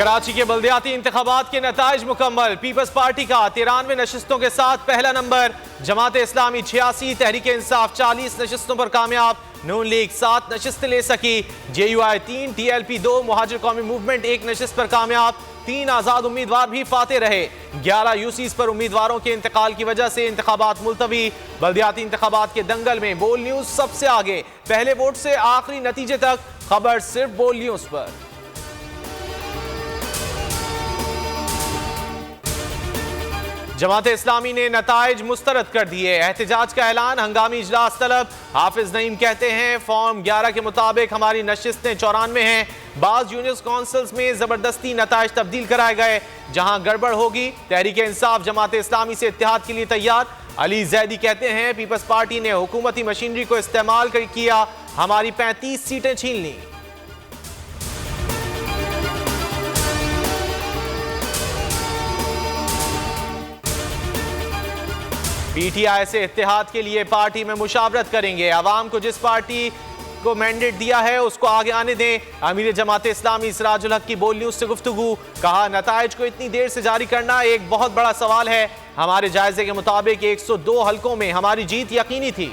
कराची के बल्दियाती इंतखाबात के नताइज मुकम्मल। पीपल्स पार्टी का 93 नशिस्तों के साथ पहला नंबर, जमात इस्लामी 86, तहरीक इंसाफ 40 नशिस्तों पर कामयाब, नून लीग 7 नशिस्तें ले सकी, JUI 3, TLP 2, मुहाजिर कौमी मूवमेंट 1 नशिस्त पर कामयाब, 3 आज़ाद उम्मीदवार भी फाते रहे। 11 यूसीज पर उम्मीदवारों के इंतकाल की वजह से इंतखाबात मुलतवी। बल्दियाती इंतखाबात के दंगल में बोल न्यूज सबसे आगे, पहले वोट से आखिरी नतीजे तक खबर सिर्फ बोल न्यूज पर। जमात इस्लामी ने नताइज मुस्तरद कर दिए, एहतजाज का ऐलान, हंगामी इजलास तलब। हाफिज नईम कहते हैं फॉर्म 11 के मुताबिक हमारी नशिस्तें 94 हैं। बाज यूनियन काउंसिल्स में जबरदस्ती नताइज तब्दील कराए गए, जहां गड़बड़ होगी तहरीक इंसाफ जमात इस्लामी से इत्तेहाद के लिए तैयार। अली जैदी कहते हैं पीपल्स पार्टी ने हुकूमती मशीनरी को इस्तेमाल किया, हमारी 35 सीटें छीन ली। PTI से इत्तेहाद के लिए पार्टी में मुशावरत करेंगे, अवाम को जिस पार्टी को मैंडेट दिया है उसको आगे आने दें। अमीर जमात इस्लामी सिराजुल हक की बोल न्यूज से गुफ्तगू, कहा नताइज को इतनी देर से जारी करना एक बहुत बड़ा सवाल है, हमारे जायजे के मुताबिक 102 हलकों में हमारी जीत यकीनी थी।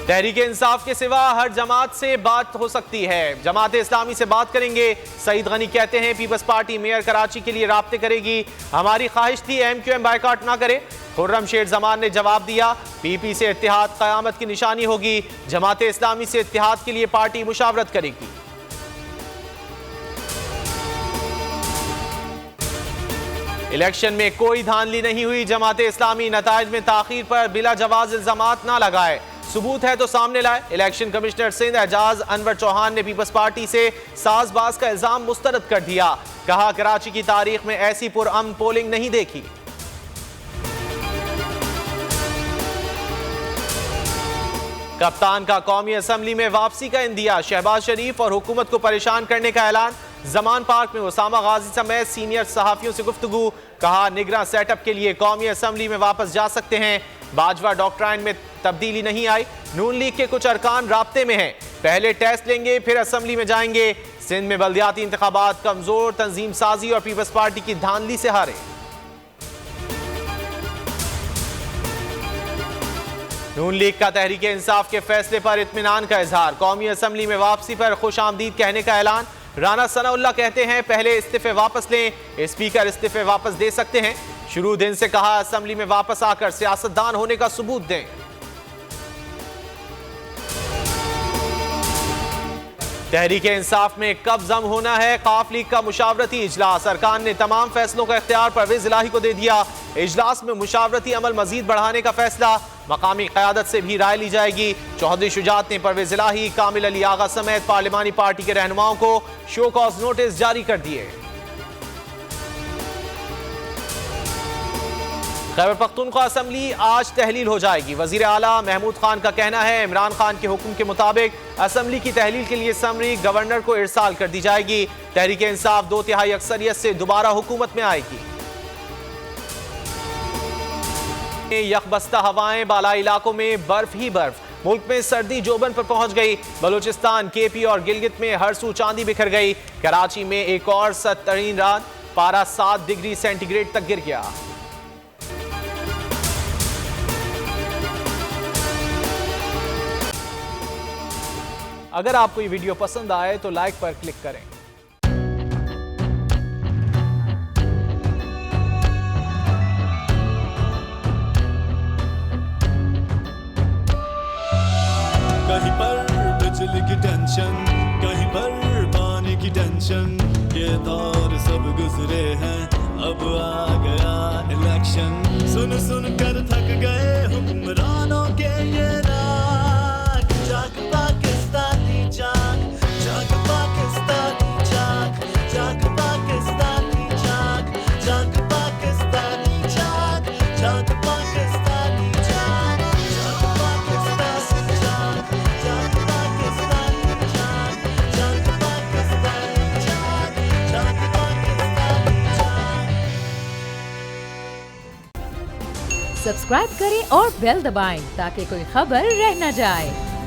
तहरीक इंसाफ के सिवा हर जमात से बात हो सकती है, जमात इस्लामी से बात करेंगे। सईद गनी कहते हैं पीपल्स पार्टी मेयर कराची के लिए राब्ते करेगी, हमारी ख्वाहिश थी MQM बायकॉट ना करे। खुर्रम शेर जमान ने जवाब दिया PP से इत्तेहाद क़यामत की निशानी होगी, जमात इस्लामी से इत्तेहाद के लिए पार्टी मुशावरत करेगी। इलेक्शन में कोई धांधली नहीं हुई, जमात इस्लामी नताइज में ताखीर पर बिला जवाज इल्जामात ना लगाए, सबूत है तो सामने लाए। इलेक्शन कमिश्नर सिंध एजाज अनवर चौहान ने पीपल्स पार्टी से साजबाज का इल्जाम मुस्तरद कर दिया, कहा कराची की तारीख में ऐसी पुरअमन पोलिंग नहीं देखी। कप्तान का कौमी असम्बली में वापसी का इंदिया, शहबाज शरीफ और हुकूमत को परेशान करने का ऐलान। जमान पार्क में उसामा गाजी समेत सीनियर सहाफियों से गुफ्तगू, कहा निगरां सेटअप के लिए कौमी असम्बली में वापस जा सकते हैं। बाजवा डॉक्ट्राइन में तब्दीली नहीं आई, नून लीग के कुछ अरकान राब्ते में हैं, पहले टेस्ट लेंगे फिर असम्बली में जाएंगे। सिंध में बल्दियाती इंतखाबात कमजोर, तंजीम साजी और पीपल्स पार्टी की धांधली से हारे। नून लीग का तहरीक इंसाफ के फैसले पर इत्मीनान का इजहार, कौमी असम्बली में वापसी पर खुश आमदीद कहने का ऐलान। राना सनाउल्लाह कहते हैं पहले इस्तीफे वापस लें, स्पीकर इस्तीफे वापस दे सकते हैं। शुरू दिन से कहा असम्बली में वापस आकर सियासतदान होने का सबूत दें। तहरीक इंसाफ में कब जम होना है, काफ लीग का मुशावरती इजलास, अरकान ने तमाम फैसलों का इख्तियार परवेज इलाही को दे दिया। इजलास में मुशावरती अमल मजीद बढ़ाने का फैसला, मकामी क़यादत से भी राय ली जाएगी। चौधरी शुजात ने परवेज इलाही, कामिल अली आगा समेत पार्लिमानी पार्टी के रहनुमाओं को शो कॉज नोटिस जारी कर दिए। खैबर पख्तूनख्वा असम्बली आज तहलील हो जाएगी, वजीर आला महमूद खान का कहना है इमरान खान के हुक्म के मुताबिक असम्बली की तहलील के लिए समरी गवर्नर को इरसाल कर दी जाएगी। तहरीक इंसाफ 2/3 अक्सरियत से दोबारा हुकूमत में आएगी। यकबस्ता हवाएं, बालाई इलाकों में बर्फ ही बर्फ, मुल्क में सर्दी जोबन पर पहुंच गई। बलूचिस्तान, KP और गिलगित में हर सू चांदी बिखर गई। कराची में एक और सख्त तरीन रात, पारा 7 डिग्री सेंटीग्रेड तक गिर गया। अगर आपको ये वीडियो पसंद आए तो लाइक पर क्लिक करें। कहीं पर बिजली की टेंशन, कहीं पर पानी की टेंशन, ये दौर सब गुजरे हैं, अब आ गया इलेक्शन। सुन सुन कर थक गए हुक्मरानों के ये राग, जाग पाकिस्तानी जाग, जाग पाकिस्तानी जाग, जाग पाकिस्तानी जाग, जाग पाकिस्तानी जाग, जाग पाकिस्तानी जाग, जाग पाकिस्तानी जाग, जाग पाकिस्तानी जाग, जाग पाकिस्तानी जाग, जाग पाकिस्तानी जाग। सब्सक्राइब करें और बेल दबाएं ताकि कोई खबर रह न जाए।